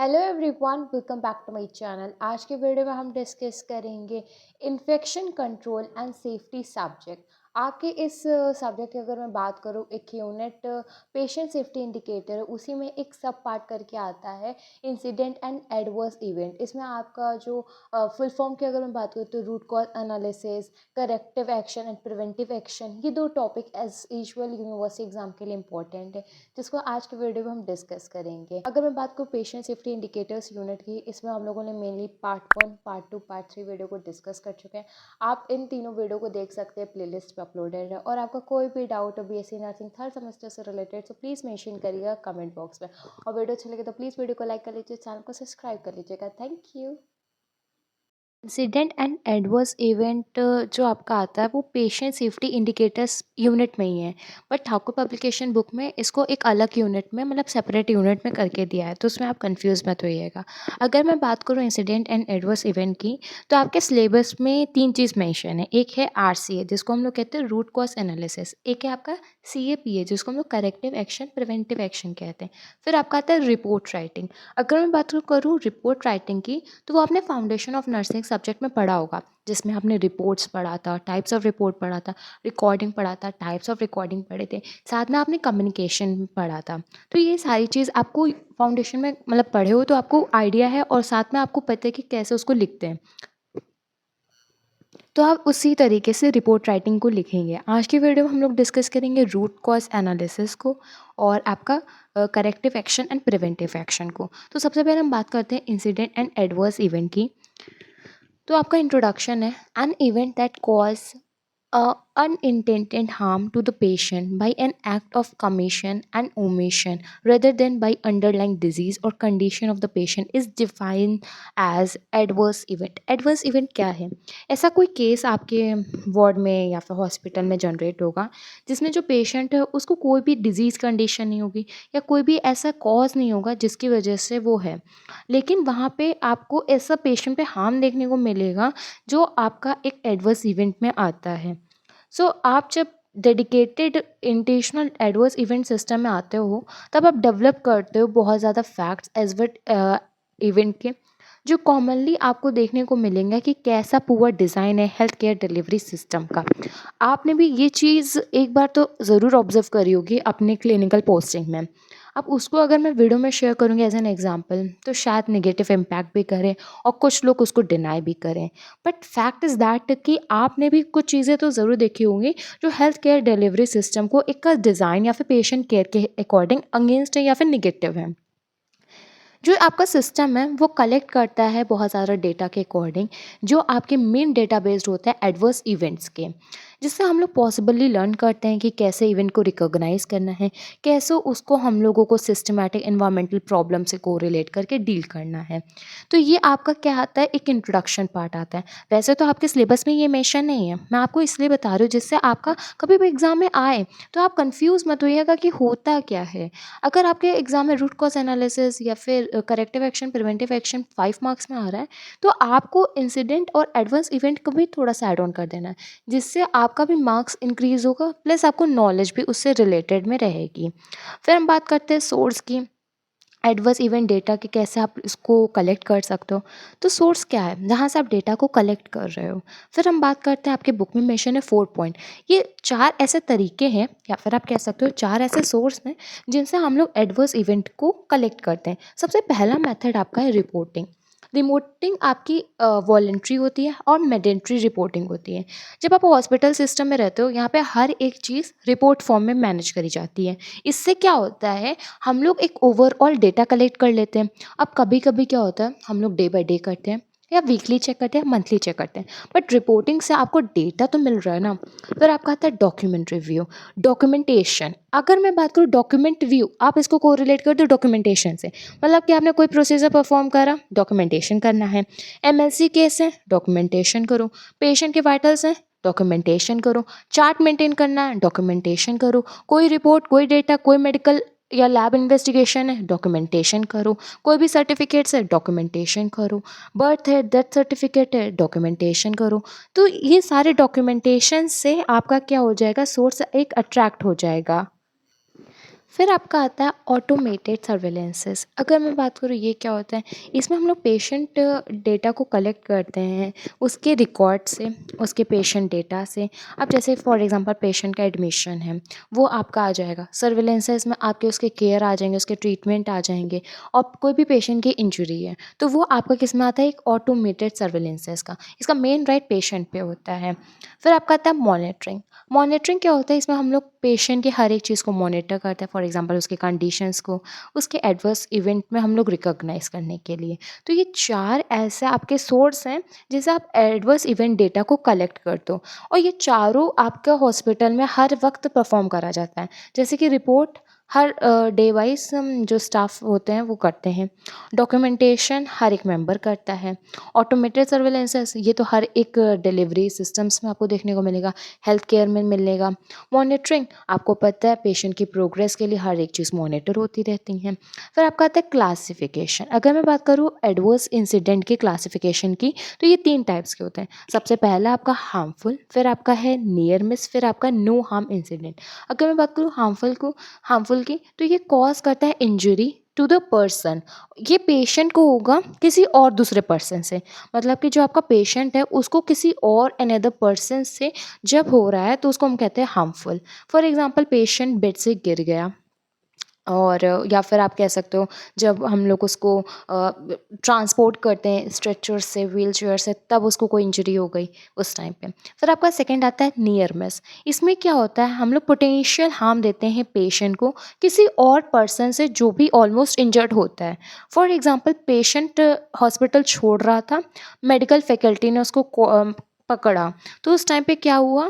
Hello everyone, welcome back to my channel. आज के video में हम डिस्कस करेंगे infection control and safety subject. आपके इस सब्जेक्ट की अगर मैं बात करूँ, एक यूनिट पेशेंट सेफ्टी इंडिकेटर है, उसी में एक सब पार्ट करके आता है इंसिडेंट एंड एडवर्स इवेंट। इसमें आपका जो फुल फॉर्म की अगर मैं बात करूँ तो root cause analysis, corrective action and preventive action, ये दो topic as usual university exam के लिए इंपॉर्टेंट है, जिसको आज के वीडियो में हम डिस्कस करेंगे। अगर मैं बात करूँ पेशेंट सेफ्टी इंडिकेटर्स यूनिट की, इसमें हम लोगों ने mainly part 1, part 2, part 3 video को डिस्कस कर चुके हैं। आप इन तीनों वीडियो को देख सकते हैं, प्लेलिस्ट पे अपलोडेड है। और आपका कोई भी डाउट हो बीएससी नर्सिंग थर्ड सेमेस्टर से रिलेटेड, तो प्लीज़ मेंशन करिएगा कमेंट बॉक्स में। और वीडियो अच्छी लगे तो प्लीज़ वीडियो को लाइक कर लीजिए, चैनल को सब्सक्राइब कर लीजिएगा। Thank you. Incident and adverse event जो आपका आता है वो पेशेंट सेफ्टी इंडिकेटर्स यूनिट में ही है, बट ठाकुर पब्लिकेशन बुक में इसको एक अलग यूनिट में, मतलब सेपरेट यूनिट में करके दिया है, तो उसमें आप कंफ्यूज मत होइएगा। अगर मैं बात करूँ इंसिडेंट एंड एडवर्स इवेंट की, तो आपके सिलेबस में तीन चीज़ मेंशन है। एक है RCA, जिसको हम लोग कहते हैं रूट कॉज एनालिसिस। एक है आपका CAPA, जिसको हम लोग करेक्टिव एक्शन प्रिवेंटिव एक्शन कहते हैं। फिर आपका आता है रिपोर्ट राइटिंग। अगर मैं बात करूँ रिपोर्ट राइटिंग की, तो वो आपने फाउंडेशन ऑफ नर्सिंग सब्जेक्ट में पढ़ा होगा, जिसमें आपने रिपोर्ट्स पढ़ा था, टाइप्स ऑफ रिपोर्ट पढ़ा था, रिकॉर्डिंग पढ़ा था, टाइप्स ऑफ रिकॉर्डिंग पढ़े थे, साथ में आपने कम्युनिकेशन पढ़ा था। तो ये सारी चीज़ आपको फाउंडेशन में मतलब पढ़े हो तो आपको आइडिया है, और साथ में आपको पता है कि कैसे उसको लिखते हैं, तो आप उसी तरीके से रिपोर्ट राइटिंग को लिखेंगे। आज की वीडियो में हम लोग डिस्कस करेंगे रूट कॉज एनालिसिस को और आपका corrective action and preventive action को। तो सबसे पहले हम बात करते हैं इंसिडेंट एंड एडवर्स इवेंट की। तो आपका इंट्रोडक्शन है, an event that cause unintended harm to the patient by an act of commission and omission rather than by underlying disease or condition of the patient is defined as adverse event. Adverse event क्या है? ऐसा कोई case आपके ward में या फिर hospital में generate होगा जिसमें जो पेशेंट है उसको कोई भी डिजीज़ कंडीशन नहीं होगी या कोई भी ऐसा कॉज नहीं होगा जिसकी वजह से वो है, लेकिन वहाँ पे आपको ऐसा पेशेंट पे हार्म देखने को मिलेगा जो आपका एक एडवर्स इवेंट में आता है। आप जब dedicated intentional adverse event system में आते हो, तब आप डेवलप करते हो बहुत ज़्यादा फैक्ट्स एज वट इवेंट के, जो कॉमनली आपको देखने को मिलेंगे कि कैसा पुअर डिज़ाइन है हेल्थ केयर डिलीवरी सिस्टम का। आपने भी ये चीज़ एक बार तो ज़रूर ऑब्जर्व करी होगी अपने क्लिनिकल पोस्टिंग में। अब उसको अगर मैं वीडियो में शेयर करूँगी एज एन एग्जांपल, तो शायद नेगेटिव इम्पैक्ट भी करे और कुछ लोग उसको डिनाई भी करें, बट फैक्ट इज़ दैट कि आपने भी कुछ चीज़ें तो ज़रूर देखी होंगी जो हेल्थ केयर डिलीवरी सिस्टम को एक डिज़ाइन या फिर पेशेंट केयर के अकॉर्डिंग अगेंस्ट है या फिर निगेटिव है। जो आपका सिस्टम है वो कलेक्ट करता है बहुत सारा डेटा के अकॉर्डिंग, जो आपके मेन डेटा बेस्ड होता है एडवर्स इवेंट्स के, जिससे हम लोग पॉसिबली लर्न करते हैं कि कैसे इवेंट को रिकॉग्नाइज करना है, कैसे उसको हम लोगों को सिस्टमैटिक एनवायरमेंटल प्रॉब्लम से कोरिलेट करके डील करना है। तो ये आपका क्या आता है, एक इंट्रोडक्शन पार्ट आता है। वैसे तो आपके सिलेबस में ये मेंशन नहीं है, मैं आपको इसलिए बता रही हूँ जिससे आपका कभी भी एग्जाम में आए तो आप कंफ्यूज मत होइएगा कि होता क्या है। अगर आपके एग्जाम में रूट कॉज एनालिसिस या फिर corrective action preventive action 5 marks में आ रहा है, तो आपको इंसिडेंट और एडवर्स इवेंट को भी थोड़ा सा ऐड ऑन कर देना है, जिससे आपका भी मार्क्स इंक्रीज होगा, प्लस आपको नॉलेज भी उससे रिलेटेड में रहेगी। फिर हम बात करते हैं सोर्स की, एडवर्स इवेंट डेटा कि कैसे आप इसको कलेक्ट कर सकते हो। तो सोर्स क्या है, जहाँ से आप डेटा को कलेक्ट कर रहे हो। फिर हम बात करते हैं, आपके बुक में मेंशन है 4 पॉइंट। ये 4 ऐसे तरीके हैं या फिर आप कह सकते हो 4 ऐसे सोर्स हैं जिनसे हम लोग एडवर्स इवेंट को कलेक्ट करते हैं। सबसे पहला मेथड आपका है रिपोर्टिंग। रिपोर्टिंग आपकी वॉलेंट्री होती है और मैंडेटरी रिपोर्टिंग होती है। जब आप हॉस्पिटल सिस्टम में रहते हो, यहाँ पे हर एक चीज़ रिपोर्ट फॉर्म में मैनेज करी जाती है। इससे क्या होता है, हम लोग एक ओवरऑल डेटा कलेक्ट कर लेते हैं। अब कभी कभी क्या होता है, हम लोग डे बाय डे करते हैं या वीकली चेक करते हैं, मंथली चेक करते हैं, बट रिपोर्टिंग से आपको डेटा तो मिल रहा है ना। फिर आपका आता है डॉक्यूमेंट रिव्यू, डॉक्यूमेंटेशन। अगर मैं बात करूँ डॉक्यूमेंट रिव्यू, आप इसको कोरिलेट कर दो डॉक्यूमेंटेशन से, मतलब कि आपने कोई प्रोसीजर परफॉर्म करा, डॉक्यूमेंटेशन करना है। MLC केस है, डॉक्यूमेंटेशन करो। पेशेंट के वाइटल्स हैं, डॉक्यूमेंटेशन करो। चार्ट मेंटेन करना है, डॉक्यूमेंटेशन करो। कोई रिपोर्ट, कोई डेटा, कोई मेडिकल या लैब इन्वेस्टिगेशन है, डॉक्यूमेंटेशन करो। कोई भी सर्टिफिकेट्स है, डॉक्यूमेंटेशन करो। बर्थ है, डेथ सर्टिफिकेट है, डॉक्यूमेंटेशन करो। तो ये सारे डॉक्यूमेंटेशन से आपका क्या हो जाएगा, सोर्स एक अट्रैक्ट हो जाएगा। फिर आपका आता है ऑटोमेटेड सर्विलेंसेस। अगर मैं बात करूँ ये क्या होता है, इसमें हम लोग पेशेंट डेटा को कलेक्ट करते हैं उसके रिकॉर्ड से, उसके पेशेंट डेटा से। अब जैसे फॉर एग्जांपल पेशेंट का एडमिशन है, वो आपका आ जाएगा सर्विलेंसेस में, आपके उसके केयर आ जाएंगे, उसके ट्रीटमेंट आ जाएंगे। और कोई भी पेशेंट की इंजरी है तो वो आपका किस में आता है, एक ऑटोमेटेड सर्विलेंसेस का। इसका मेन राइट पेशेंट पे होता है। फिर आपका आता है मॉनिटरिंग। मॉनिटरिंग क्या होता है, इसमें हम लोग पेशेंट की हर एक चीज़ को मॉनिटर करते हैं, फॉर एग्जांपल उसके कंडीशंस को, उसके एडवर्स इवेंट में हम लोग रिकॉग्नाइज करने के लिए। तो ये 4 ऐसे आपके सोर्स हैं जिससे आप एडवर्स इवेंट डेटा को कलेक्ट करते हो, और ये चारों आपका हॉस्पिटल में हर वक्त परफॉर्म करा जाता है। जैसे कि रिपोर्ट हर डे वाइज जो स्टाफ होते हैं वो करते हैं। डॉक्यूमेंटेशन हर एक मेंबर करता है। ऑटोमेटेड सर्वेलेंसेस ये तो हर एक डिलीवरी सिस्टम्स में आपको देखने को मिलेगा, हेल्थ केयर में मिलेगा। मॉनिटरिंग आपको पता है पेशेंट की प्रोग्रेस के लिए हर एक चीज़ मॉनिटर होती रहती हैं। फिर आपका आता है क्लासिफिकेशन। अगर मैं बात करूँ एडवर्स इंसिडेंट की क्लासिफिकेशन की, तो ये 3 टाइप्स के होते हैं। सबसे पहला आपका हार्मफुल, फिर आपका है नियर मिस, फिर आपका नो हार्म इंसिडेंट। अगर मैं बात करूँ हार्मफुल की, तो ये कॉज करता है इंजरी टू द पर्सन। ये पेशेंट को होगा किसी और दूसरे पर्सन से, मतलब कि जो आपका पेशेंट है उसको किसी और अनदर पर्सन से जब हो रहा है तो उसको हम कहते हैं harmful. For example patient bed से गिर गया, और या फिर आप कह सकते हो जब हम लोग उसको ट्रांसपोर्ट करते हैं स्ट्रेचर से, व्हील चेयर से, तब उसको कोई इंजरी हो गई उस टाइम पे। फिर आपका सेकंड आता है नियर मिस। इसमें क्या होता है, हम लोग पोटेंशियल हार्म देते हैं पेशेंट को किसी और पर्सन से जो भी ऑलमोस्ट इंजर्ड होता है। फॉर एग्जांपल पेशेंट हॉस्पिटल छोड़ रहा था, मेडिकल फैकल्टी ने उसको पकड़ा, तो उस टाइम पे क्या हुआ,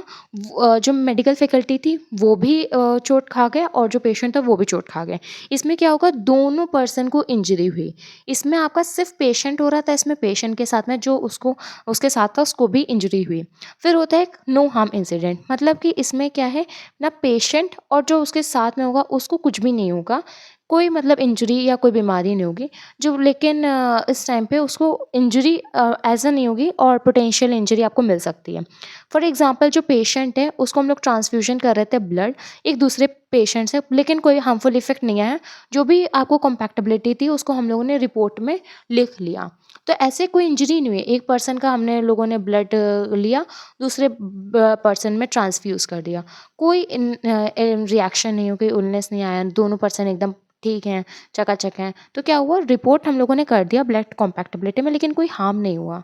जो मेडिकल फैकल्टी थी वो भी चोट खा गए, और जो पेशेंट था वो भी चोट खा गए। इसमें क्या होगा, दोनों पर्सन को इंजरी हुई। इसमें आपका सिर्फ पेशेंट हो रहा था, इसमें पेशेंट के साथ में जो उसको उसके साथ था उसको भी इंजरी हुई। फिर होता है नो हार्म इंसिडेंट, मतलब कि इसमें क्या है ना, पेशेंट और जो उसके साथ में होगा उसको कुछ भी नहीं होगा, कोई मतलब इंजरी या कोई बीमारी नहीं होगी। जो लेकिन इस टाइम पे उसको इंजरी ऐसा नहीं होगी, और पोटेंशियल इंजरी आपको मिल सकती है। फॉर एग्जांपल जो पेशेंट है उसको हम लोग ट्रांसफ्यूजन कर रहे थे ब्लड एक दूसरे पेशेंट से, लेकिन कोई हार्मफुल इफेक्ट नहीं आया। जो भी आपको कंपैक्टेबिलिटी थी उसको हम लोगों ने रिपोर्ट में लिख लिया। तो ऐसे कोई इंजरी नहीं हुई, एक पर्सन का हमने लोगों ने ब्लड लिया, दूसरे पर्सन में ट्रांसफ्यूज़ कर दिया, कोई रिएक्शन नहीं हो, कोई इलनेस नहीं आया, दोनों पर्सन एकदम ठीक हैं, चकाचक हैं। तो क्या हुआ, रिपोर्ट हम लोगों ने कर दिया ब्लड कॉम्पैक्टेबिलिटी में, लेकिन कोई हार्म नहीं हुआ।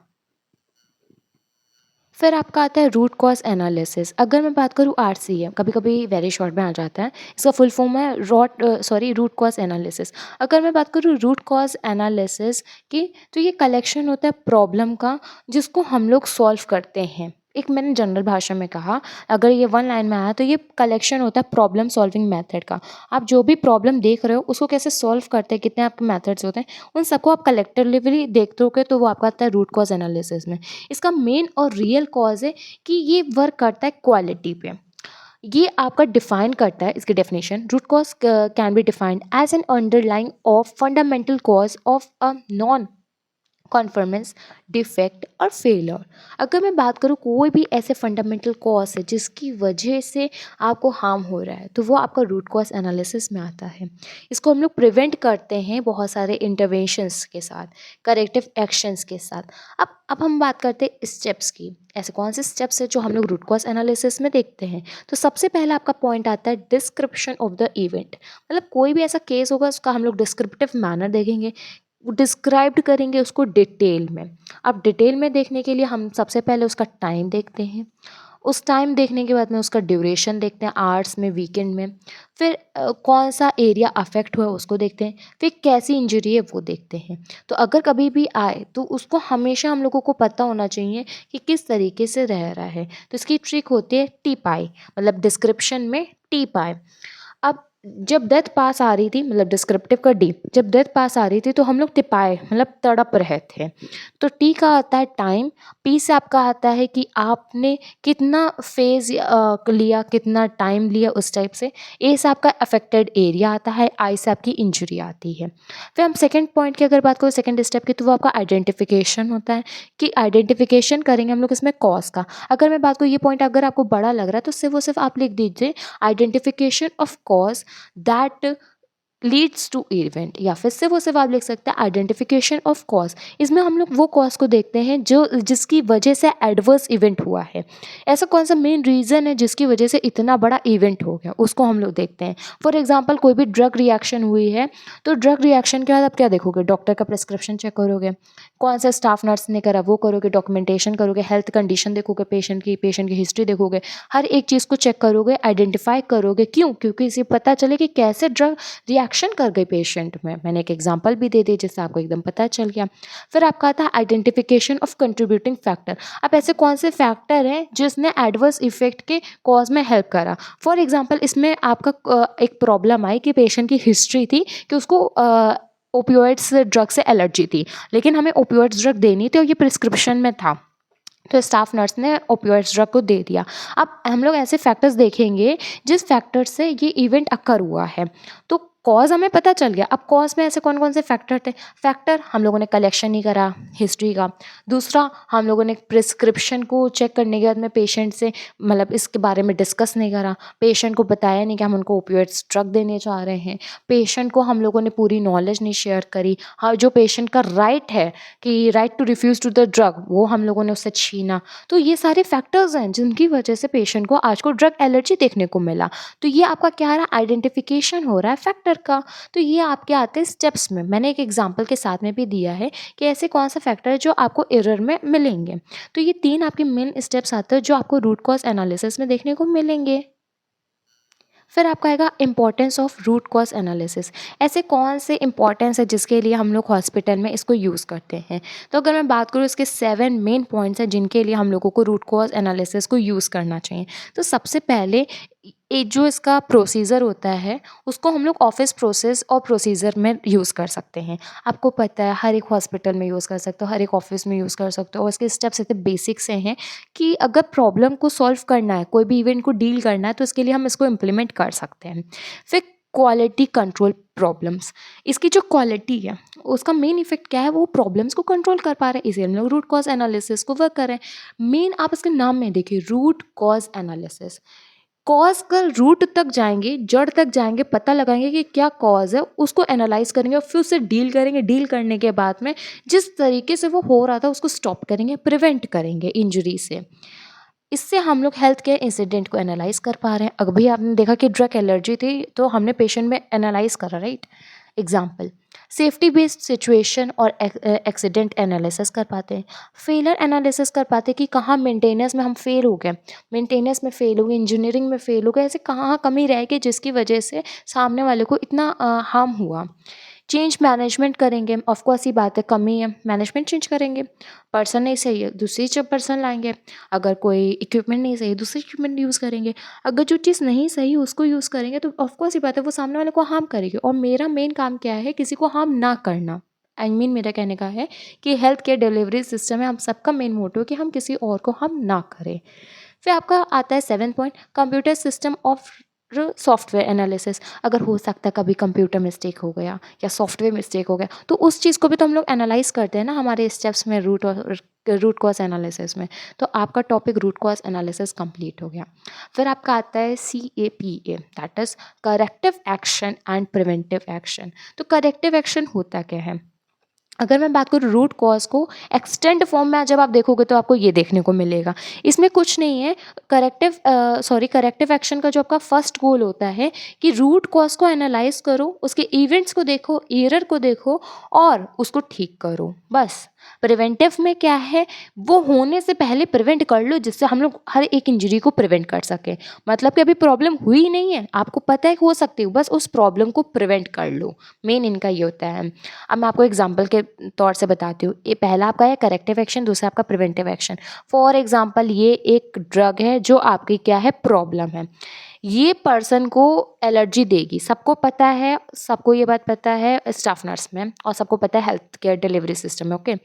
फिर आपका आता है रूट कॉज एनालिसिस। अगर मैं बात करूँ आरसीएम, कभी कभी वेरी शॉर्ट में आ जाता है, इसका फुल फॉर्म है रूट कॉज एनालिसिस। अगर मैं बात करूँ रूट कॉज एनालिसिस की, तो ये कलेक्शन होता है प्रॉब्लम का जिसको हम लोग सॉल्व करते हैं। एक मैंने जनरल भाषा में कहा, अगर ये वन लाइन में आया तो ये कलेक्शन होता है प्रॉब्लम सॉल्विंग मेथड का। आप जो भी प्रॉब्लम देख रहे हो उसको कैसे सॉल्व करते हैं, कितने आपके मेथड्स होते हैं, उन सबको आप कलेक्टिवली देखते हो, तो वो आपका आता है रूट कॉज एनालिसिस में। इसका मेन और रियल कॉज है कि ये वर्क करता है क्वालिटी पे। ये आपका डिफाइन करता है, इसकी definition, root cause can be defined as an underlying of fundamental cause of a non conformance, defect और फेलियर। अगर मैं बात करूँ कोई भी ऐसे फंडामेंटल कॉज है जिसकी वजह से आपको हार्म हो रहा है, तो वो आपका रूट कॉज एनालिसिस में आता है। इसको हम लोग प्रिवेंट करते हैं बहुत सारे इंटरवेंशंस के साथ, करेक्टिव एक्शंस के साथ। अब हम बात करते हैं स्टेप्स की। ऐसे कौन से स्टेप्स है जो हम लोग रूट कॉज एनालिसिस में देखते हैं, तो सबसे पहला आपका पॉइंट आता है डिस्क्रिप्शन ऑफ द इवेंट। मतलब कोई भी ऐसा केस होगा उसका हम लोग डिस्क्रिप्टिव मैनर देखेंगे, डिस्क्राइब्ड करेंगे उसको डिटेल में। अब डिटेल में देखने के लिए हम सबसे पहले उसका टाइम देखते हैं, उस टाइम देखने के बाद में उसका ड्यूरेशन देखते हैं, आवर्स में, वीकेंड में। फिर कौन सा एरिया अफेक्ट हुआ है उसको देखते हैं, फिर कैसी इंजरी है वो देखते हैं। तो अगर कभी भी आए तो उसको हमेशा हम लोगों को पता होना चाहिए कि किस तरीके से रह रहा है। तो इसकी ट्रिक होती है टी पाई, मतलब डिस्क्रिप्शन में टी पाई। अब जब डेथ पास आ रही थी, मतलब डिस्क्रिप्टिव का डी, जब डेथ पास आ रही थी तो हम लोग टिपाए मतलब तड़प रहे थे। तो टी का आता है टाइम, पी से आपका आता है कि आपने कितना फेज लिया, कितना टाइम लिया उस टाइप से। ए से आपका अफेक्टेड एरिया आता है, आई से आपकी इंजरी आती है। फिर हम सेकेंड पॉइंट की अगर बात करें, सेकेंड स्टेप की, तो वो आपका आइडेंटिफिकेशन होता है कि आइडेंटिफिकेशन करेंगे हम लोग इसमें कॉज का। अगर मैं बात करूँ, ये पॉइंट अगर आपको बड़ा लग रहा है तो सिर्फ और सिर्फ आप लिख दीजिए identification of cause that leads to event, या फिर से वो सिर्फ आप लिख सकते हैं आइडेंटिफिकेशन ऑफ कॉज। इसमें हम लोग वो कॉज को देखते हैं जो जिसकी वजह से एडवर्स इवेंट हुआ है। ऐसा कौन सा मेन रीज़न है जिसकी वजह से इतना बड़ा इवेंट हो गया, उसको हम लोग देखते हैं। फॉर एग्जांपल कोई भी ड्रग रिएक्शन हुई है, तो ड्रग रिएक्शन के बाद आप क्या देखोगे, डॉक्टर का प्रिस्क्रिप्शन चेक करोगे, कौन सा स्टाफ नर्स ने करा वो करोगे, डॉक्यूमेंटेशन करोगे, हेल्थ कंडीशन देखोगे पेशेंट की हिस्ट्री देखोगे, हर एक चीज़ को चेक करोगे, आइडेंटिफाई करोगे। क्यों? क्योंकि इसे पता चले कि कैसे ड्रग रिएक्शन कर गई पेशेंट में। मैंने एक एग्जांपल भी दे दी जिससे आपको एकदम पता चल गया। फिर आपका आता है आइडेंटिफिकेशन ऑफ कंट्रीब्यूटिंग फैक्टर। अब ऐसे कौन से फैक्टर हैं जिसने एडवर्स इफेक्ट के कॉज में हेल्प करा। फॉर एग्जांपल इसमें आपका एक प्रॉब्लम आई कि पेशेंट की हिस्ट्री थी कि उसको ओपियोइड्स ड्रग से एलर्जी थी, लेकिन हमें ओपियोइड्स ड्रग देनी थी और ये प्रिस्क्रिप्शन में था, तो स्टाफ नर्स ने ओपियोइड्स ड्रग को दे दिया। अब हम लोग ऐसे फैक्टर्स देखेंगे जिस फैक्टर से ये इवेंट अकर हुआ है। तो कॉज हमें पता चल गया। अब कॉज में ऐसे कौन कौन से फैक्टर थे। फैक्टर, हम लोगों ने कलेक्शन नहीं करा हिस्ट्री का। दूसरा, हम लोगों ने प्रिस्क्रिप्शन को चेक करने के बाद में पेशेंट से मतलब इसके बारे में डिस्कस नहीं करा, पेशेंट को बताया नहीं कि हम उनको ओपियोइड्स ड्रग देने चाह रहे हैं, पेशेंट को हम लोगों ने पूरी नॉलेज नहीं शेयर करी। हाँ, जो पेशेंट का राइट है कि right to refuse to the drug, वो हम लोगों ने उससे छीना। तो ये सारे फैक्टर्स हैं जिनकी वजह से पेशेंट को आज को ड्रग एलर्जी देखने को मिला। तो ये आपका क्या रहा, आइडेंटिफिकेशन हो रहा है फैक्टर का। तो ये आपके आते हैं स्टेप्स में। मैंने एक एग्जांपल के साथ में भी दिया है कि ऐसे कौन सा फैक्टर है जो आपको एरर में मिलेंगे। तो ये 3 आपके मेन स्टेप्स आते हैं जो आपको रूट कॉज एनालिसिस में देखने को मिलेंगे। फिर आपका आएगा importance of root cause analysis. ऐसे कौन से इंपॉर्टेंस है जिसके लिए हम लोग हॉस्पिटल में इसको यूज़ करते हैं। तो अगर मैं बात करूँ, इसके 7 मेन पॉइंट्स हैं जिनके लिए हम लोगों को रूट कॉज एनालिसिस को यूज़ करना चाहिए। तो सबसे पहले जो इसका प्रोसीजर होता है उसको हम लोग ऑफिस प्रोसेस और प्रोसीजर में यूज़ कर सकते हैं। आपको पता है हर एक हॉस्पिटल में यूज़ कर सकते हो, हर एक ऑफिस में यूज़ कर सकते हो, और इसके स्टेप्स इतने बेसिक से हैं कि अगर प्रॉब्लम को सॉल्व करना है, कोई भी इवेंट को डील करना है, तो इसके लिए हम इसको इम्प्लीमेंट कर सकते हैं। फिर क्वालिटी कंट्रोल प्रॉब्लम्स। इसकी जो क्वालिटी है उसका मेन इफेक्ट क्या है, वो प्रॉब्लम्स को कंट्रोल कर पा रहे हैं, इसीलिए हम लोग रूट कॉज एनालिसिस को वर्क कर रहे हैं। मेन आप इसके नाम में देखिए, रूट कॉज एनालिसिस। कॉज का रूट तक जाएंगे, जड़ तक जाएंगे, पता लगाएंगे कि क्या कॉज है, उसको एनालाइज करेंगे और फिर उसे डील करेंगे। डील करने के बाद में जिस तरीके से वो हो रहा था उसको स्टॉप करेंगे, प्रिवेंट करेंगे इंजरी से। इससे हम लोग हेल्थ केयर इंसिडेंट को एनालाइज कर पा रहे हैं। अभी आपने देखा कि ड्रग एलर्जी थी तो हमने पेशेंट में एनालाइज करा, right. Example, safety based situation और एक्सीडेंट एनालिसिस कर पाते हैं। फेलर एनालिसिस कर पाते हैं कि कहाँ मेंटेनेंस में हम फेल हो गए, मेंटेनेंस में फेल हो गए, इंजीनियरिंग में फेल हो गए, ऐसे कहाँ कमी रह गई जिसकी वजह से सामने वाले को इतना हार्म हुआ। चेंज मैनेजमेंट करेंगे, ऑफकोर्स ही बात है, कमी है, मैनेजमेंट चेंज करेंगे। पर्सन नहीं सही है, दूसरी जब पर्सन लाएंगे। अगर कोई इक्विपमेंट नहीं सही है, दूसरी इक्विपमेंट यूज़ करेंगे। अगर जो चीज़ नहीं सही उसको यूज़ करेंगे तो ऑफकोर्स ही बात है वो सामने वाले को हार्म करेगी। और मेरा मेन काम क्या है, किसी को हार्म ना करना। मेरा कहने का है कि हेल्थ केयर डिलीवरी सिस्टम है, हम सबका मेन मोटिव कि हम किसी और को हार्म ना करें। फिर आपका आता है 7 point, computer system of software analysis. अगर हो सकता है कभी कंप्यूटर मिस्टेक हो गया या सॉफ्टवेयर मिस्टेक हो गया, तो उस चीज़ को भी तो हम लोग एनालाइज करते हैं ना हमारे स्टेप्स में, रूट कॉज एनालिसिस में। तो आपका topic root cause analysis complete हो गया। फिर आपका आता है CAPA, that is corrective action and preventive action. तो करेक्टिव एक्शन होता क्या है। अगर मैं बात करूँ रूट कॉज को एक्सटेंड फॉर्म में जब आप देखोगे तो आपको ये देखने को मिलेगा। इसमें कुछ नहीं है, करेक्टिव एक्शन का जो आपका फर्स्ट गोल होता है कि रूट कॉज को एनालाइज करो, उसके इवेंट्स को देखो, एरर को देखो और उसको ठीक करो, बस। प्रिवेंटिव में क्या है, वो होने से पहले प्रिवेंट कर लो जिससे हम लोग हर एक इंजरी को प्रिवेंट कर सकें। मतलब कि अभी प्रॉब्लम हुई नहीं है, आपको पता है कि हो सकती है, बस उस प्रॉब्लम को प्रिवेंट कर लो। मेन इनका ये होता है। अब मैं आपको एग्जांपल के तौर से बताती हूँ। ये पहला आपका है करेक्टिव एक्शन, दूसरा आपका प्रिवेंटिव एक्शन। फॉर एग्जांपल, ये एक ड्रग है जो आपकी क्या है, प्रॉब्लम है, ये पर्सन को एलर्जी देगी, सबको पता है, सबको ये बात पता है स्टाफ नर्स में, और सबको पता है हेल्थ केयर डिलीवरी सिस्टम में, ओके।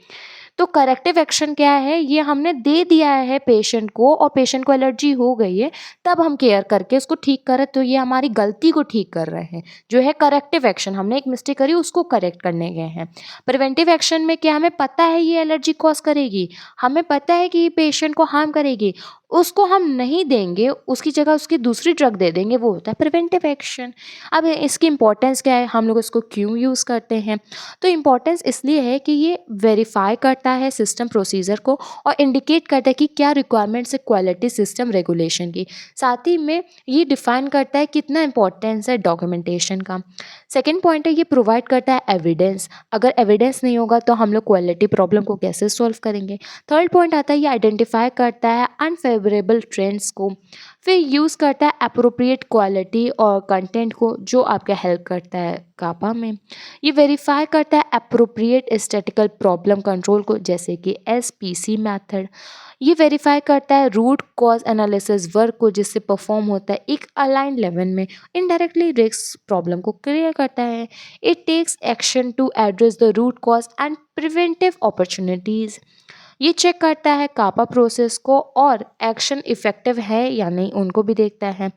तो करेक्टिव एक्शन क्या है, ये हमने दे दिया है पेशेंट को और पेशेंट को एलर्जी हो गई है, तब हम केयर करके उसको ठीक करें, तो ये हमारी गलती को ठीक कर रहे हैं, जो है करेक्टिव एक्शन। हमने एक मिस्टेक करी, उसको करेक्ट करने गए हैं। प्रिवेंटिव एक्शन में क्या, हमें पता है ये एलर्जी कॉज करेगी, हमें पता है कि ये पेशेंट को हार्म करेगी, उसको हम नहीं देंगे, उसकी जगह उसकी दूसरी ड्रग दे देंगे, वो होता है प्रिवेंटिव एक्शन। अब इसकी इंपॉर्टेंस क्या है, हम लोग इसको क्यों यूज़ करते हैं? तो इम्पॉर्टेंस इसलिए है कि ये वेरीफाई करता है सिस्टम प्रोसीजर को और इंडिकेट करता है कि क्या रिक्वायरमेंट्स है क्वालिटी सिस्टम रेगुलेशन की। साथ ही में ये डिफाइन करता है कितना इंपॉर्टेंस है डॉक्यूमेंटेशन का। सेकेंड पॉइंट है, ये प्रोवाइड करता है एविडेंस। अगर एविडेंस नहीं होगा तो हम लोग क्वालिटी प्रॉब्लम को कैसे सॉल्व करेंगे। थर्ड पॉइंट आता है, ये आइडेंटिफाई करता है अनफेवरेबल ट्रेंड्स को। फिर यूज़ करता है अप्रोप्रिएट क्वालिटी और कंटेंट को, जो आपका हेल्प करता है कापा में। ये वेरीफाई करता है अप्रोप्रिएट स्टैटिकल प्रॉब्लम कंट्रोल को, जैसे कि SPC मेथड। ये वेरीफाई करता है रूट कॉज एनालिसिस वर्क को, जिससे परफॉर्म होता है एक अलाइन लेवल में। इनडायरेक्टली रिस्क प्रॉब्लम को क्लियर करता है। It takes action to address the root cause and preventive opportunities. ये चेक करता है कापा प्रोसेस को और एक्शन इफेक्टिव है या नहीं, उनको भी देखता है।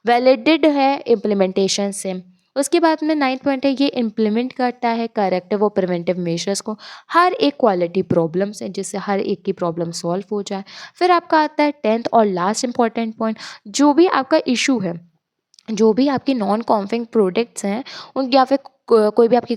वैलिडेट है इम्प्लीमेंटेशन से। उसके बाद में 9th पॉइंट है, ये इम्प्लीमेंट करता है करेक्टिव और प्रिवेंटिव मेजर्स को हर एक क्वालिटी प्रॉब्लम से, जिससे हर एक की प्रॉब्लम सॉल्व हो जाए। फिर आपका आता है 10th और लास्ट इंपॉर्टेंट पॉइंट, जो भी आपका इशू है, जो भी आपकी नॉन कॉन्फिंग प्रोडक्ट्स हैं उन, या फिर कोई भी आपकी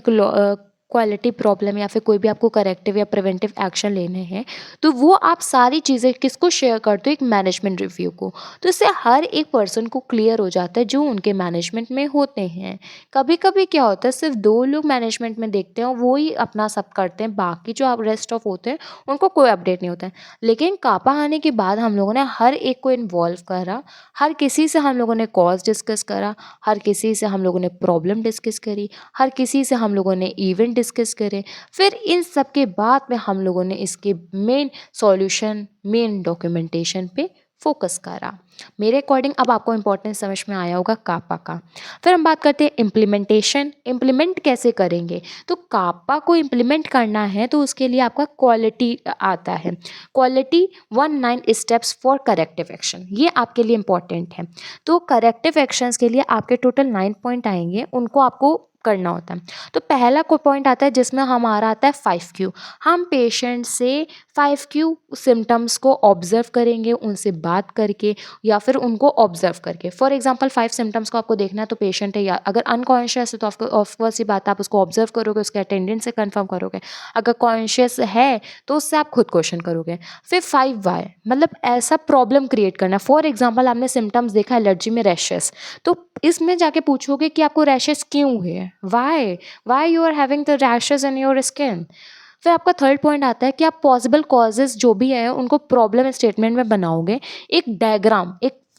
क्वालिटी प्रॉब्लम, या फिर कोई भी आपको करेक्टिव या प्रिवेंटिव एक्शन लेने हैं, तो वो आप सारी चीज़ें किसको शेयर करते हो, एक मैनेजमेंट रिव्यू को। तो इससे हर एक पर्सन को क्लियर हो जाता है जो उनके मैनेजमेंट में होते हैं। कभी कभी क्या होता है, सिर्फ 2 लोग मैनेजमेंट में देखते हैं और वो ही अपना सब करते हैं, बाकी जो आप रेस्ट ऑफ होते हैं उनको कोई अपडेट नहीं होता है। लेकिन कापा आने के बाद हम लोगों ने हर एक को इन्वॉल्व करा, हर किसी से हम लोगों ने कॉज डिस्कस करा, हर किसी से हम लोगों ने प्रॉब्लम डिस्कस करी, हर किसी से हम लोगों ने इवेंट डिस्कस करे। फिर इन सब के बाद में हम लोगों ने इसके मेन सॉल्यूशन, मेन डॉक्यूमेंटेशन पे फोकस करा। मेरे अकॉर्डिंग अब आपको इम्पोर्टेंस समझ में आया होगा कापा का। फिर हम बात करते हैं इम्प्लीमेंटेशन। इम्प्लीमेंट कैसे करेंगे, तो कापा को इम्प्लीमेंट करना है तो उसके लिए आपका क्वालिटी आता है। Quality 19 steps for corrective action, ये आपके लिए इम्पॉर्टेंट है। तो करेक्टिव एक्शंस के लिए आपके टोटल 9 पॉइंट आएंगे, उनको आपको करना होता है। तो पहला कोई पॉइंट आता है जिसमें हमारा आता है 5Q। हम पेशेंट से 5Q सिम्टम्स को ऑब्जर्व करेंगे, उनसे बात करके या फिर उनको ऑब्जर्व करके। फॉर एग्जांपल 5 सिम्टम्स को आपको देखना है, तो पेशेंट है या अगर अनकॉन्शियस है तो ऑफकोर्स ही बात, आप उसको ऑब्जर्व करोगे, उसके अटेंडेंस से कंफर्म करोगे। अगर कॉन्शियस है तो उससे आप खुद क्वेश्चन करोगे। फिर 5 वाई, मतलब ऐसा प्रॉब्लम क्रिएट करना। फॉर एग्जाम्पल आपने सिम्टम्स देखा एलर्जी में रैशेस, तो इसमें जाके पूछोगे कि आपको रैशेस क्यों हुए, why you are having the rashes in your skin. फिर आपका थर्ड पॉइंट आता है कि आप पॉसिबल कॉजेज जो भी है उनको प्रॉब्लम स्टेटमेंट में बनाओगे। एक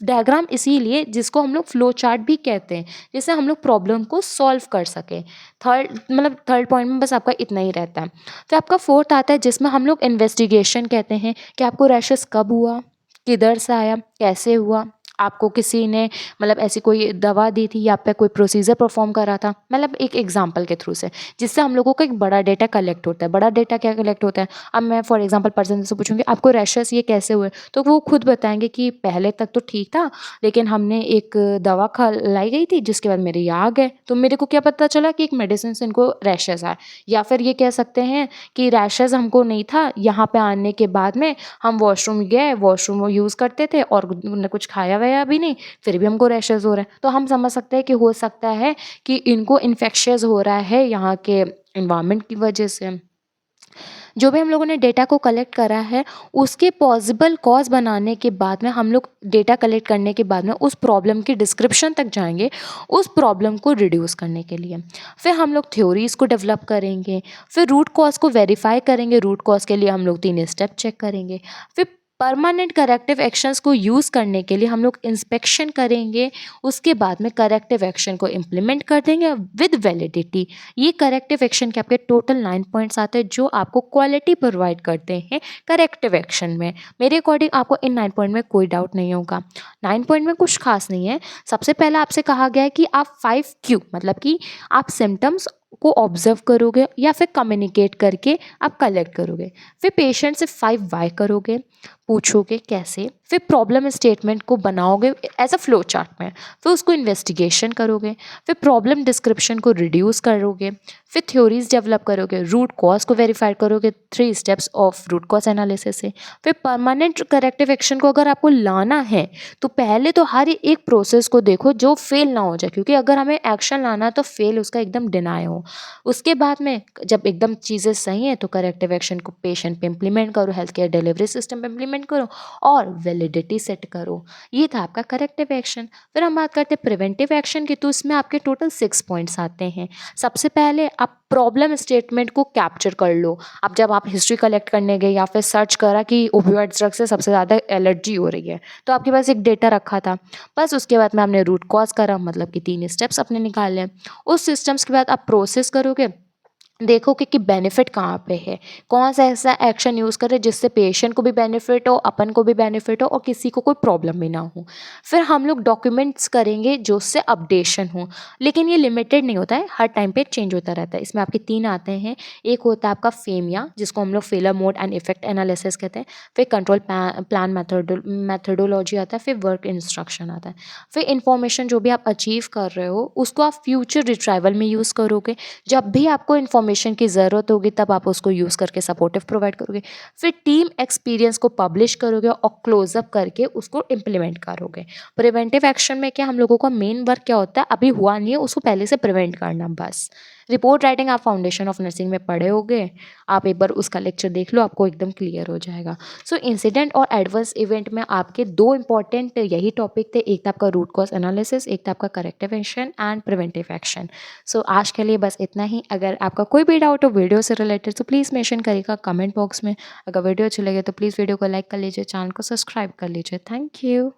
डायग्राम इसीलिए जिसको हम लोग फ्लो चार्ट भी कहते हैं, जिससे हम लोग प्रॉब्लम को सॉल्व कर सकें। थर्ड पॉइंट में बस आपका इतना ही रहता है। फिर आपका फोर्थ आता है जिसमें हम लोग इन्वेस्टिगेशन कहते हैं कि आपको रैशेस कब हुआ, किधर से आया, कैसे हुआ, आपको किसी ने मतलब ऐसी कोई दवा दी थी या पे कोई प्रोसीजर परफॉर्म करा था, मतलब एक एग्जांपल के थ्रू से, जिससे हम लोगों का एक बड़ा डेटा कलेक्ट होता है। बड़ा डेटा क्या कलेक्ट होता है, अब मैं फॉर एग्जांपल पर्सन से पूछूंगी आपको रैशेस ये कैसे हुए, तो वो खुद बताएंगे कि पहले तक तो ठीक था, लेकिन हमने एक दवा खा लाई गई थी जिसके बाद मेरे ये आ गए, तो मेरे को क्या पता चला कि एक मेडिसिन से इनको रैशेस आए। या फिर ये कह सकते हैं कि रैशेस हमको नहीं था, यहाँ पे आने के बाद में हम वॉशरूम गए, वॉशरूम यूज़ करते थे और उन्होंने कुछ खाया वाया भी नहीं, फिर भी हमको रैशेस हो रहा है। तो हम समझ सकते हैं कि हो सकता है कि इनको इन्फेक्शियस हो रहा है यहाँ के इन्वायरमेंट की वजह से। जो भी हम लोगों ने डेटा को कलेक्ट करा है, उसके पॉसिबल कॉज बनाने के बाद में हम लोग डेटा कलेक्ट करने के बाद में उस प्रॉब्लम की डिस्क्रिप्शन तक जाएंगे, उस प्रॉब्लम को रिड्यूस करने के लिए। फिर हम लोग थ्योरीज को डेवलप करेंगे, फिर रूट कॉज को वेरीफाई करेंगे। रूट कॉज के लिए हम लोग 3 स्टेप चेक करेंगे। फिर परमानेंट करेक्टिव एक्शंस को यूज़ करने के लिए हम लोग इंस्पेक्शन करेंगे, उसके बाद में करेक्टिव एक्शन को इम्प्लीमेंट कर देंगे विद वैलिडिटी। ये करेक्टिव एक्शन के आपके टोटल 9 पॉइंट्स आते हैं जो आपको क्वालिटी प्रोवाइड करते हैं करेक्टिव एक्शन में। मेरे अकॉर्डिंग आपको इन 9 पॉइंट में कोई डाउट नहीं होगा। 9 पॉइंट में कुछ खास नहीं है। सबसे पहले आपसे कहा गया है कि आप 5Q मतलब कि आप सिम्टम्स को ऑब्जर्व करोगे या फिर कम्युनिकेट करके आप कलेक्ट करोगे। फिर पेशेंट से 5 वाई करोगे, पूछोगे कैसे, फिर प्रॉब्लम स्टेटमेंट को बनाओगे एज अ फ्लो चार्ट में, फिर उसको इन्वेस्टिगेशन करोगे, फिर प्रॉब्लम डिस्क्रिप्शन को रिड्यूस करोगे, फिर थ्योरीज डेवलप करोगे, रूट कॉज को वेरीफाई करोगे 3 steps of root cause analysis से। फिर परमानेंट करेक्टिव एक्शन को अगर आपको लाना है तो पहले तो हर एक प्रोसेस को देखो जो फेल ना हो जाए, क्योंकि अगर हमें एक्शन लाना है तो फेल उसका एकदम डिनाई हो। उसके बाद में जब एकदम चीज़ें सही हैं तो करेक्टिव एक्शन को पेशेंट पे इम्प्लीमेंट करो, हेल्थ केयर डिलीवरी सिस्टम पे इम्प्लीमेंट करो और वैलिडिटी सेट करो। ये था आपका करेक्टिव एक्शन। फिर हम बात करते हैं प्रिवेंटिव एक्शन की, तो इसमें आपके टोटल 6 पॉइंट्स आते हैं। सबसे पहले आप प्रॉब्लम स्टेटमेंट को कैप्चर कर लो। अब जब आप हिस्ट्री कलेक्ट करने गए या फिर सर्च करा कि ओपियोइड ड्रग से सबसे ज़्यादा एलर्जी हो रही है, तो आपके पास एक डेटा रखा था। बस उसके बाद में आपने रूट कॉज करा, मतलब कि 3 स्टेप्स अपने निकाले। उस सिस्टम्स के बाद आप प्रोसेस करोगे, देखोगे कि बेनिफिट कहाँ पे है, कौन सा ऐसा एक्शन यूज़ करें जिससे पेशेंट को भी बेनिफिट हो, अपन को भी बेनिफिट हो और किसी को कोई प्रॉब्लम भी ना हो। फिर हम लोग डॉक्यूमेंट्स करेंगे जो उससे अपडेशन हो, लेकिन ये लिमिटेड नहीं होता है, हर टाइम पे चेंज होता रहता है। इसमें आपके 3 आते हैं। एक होता है आपका फेमिया, जिसको हम लोग failure mode and effect analysis कहते हैं। फिर कंट्रोल प्लान मैथडोलॉजी आता है। फिर वर्क इंस्ट्रक्शन आता है। फिर इंफॉर्मेशन जो भी आप अचीव कर रहे हो उसको आप फ्यूचर रिट्राइवल में यूज़ करोगे। जब भी आपको इन्फॉर्मेशन की ज़रूरत होगी तब आप उसको यूज़ करके सपोर्टिव प्रोवाइड करोगे। फिर टीम एक्सपीरियंस को पब्लिश करोगे और क्लोजअप करके उसको इम्प्लीमेंट करोगे। प्रिवेंटिव एक्शन में क्या हम लोगों का मेन वर्क क्या होता है, अभी हुआ नहीं है उसको पहले से प्रिवेंट करना बस। रिपोर्ट राइटिंग आप फाउंडेशन ऑफ नर्सिंग में पढ़े होगे, आप एक बार उसका लेक्चर देख लो, आपको एकदम क्लियर हो जाएगा। सो इंसिडेंट और एडवर्स इवेंट में आपके 2 इंपॉर्टेंट यही टॉपिक थे, एक था आपका रूट कॉज एनालिसिस, एक था आपका corrective action and preventive action. So आज के लिए बस इतना ही। अगर आपका कोई भी डाउट हो वीडियो से रिलेटेड तो प्लीज़ मेंशन करिएगा कमेंट बॉक्स में। अगर वीडियो अच्छी लगे तो प्लीज़ वीडियो को लाइक कर लीजिए, चैनल को सब्सक्राइब कर लीजिए। Thank you.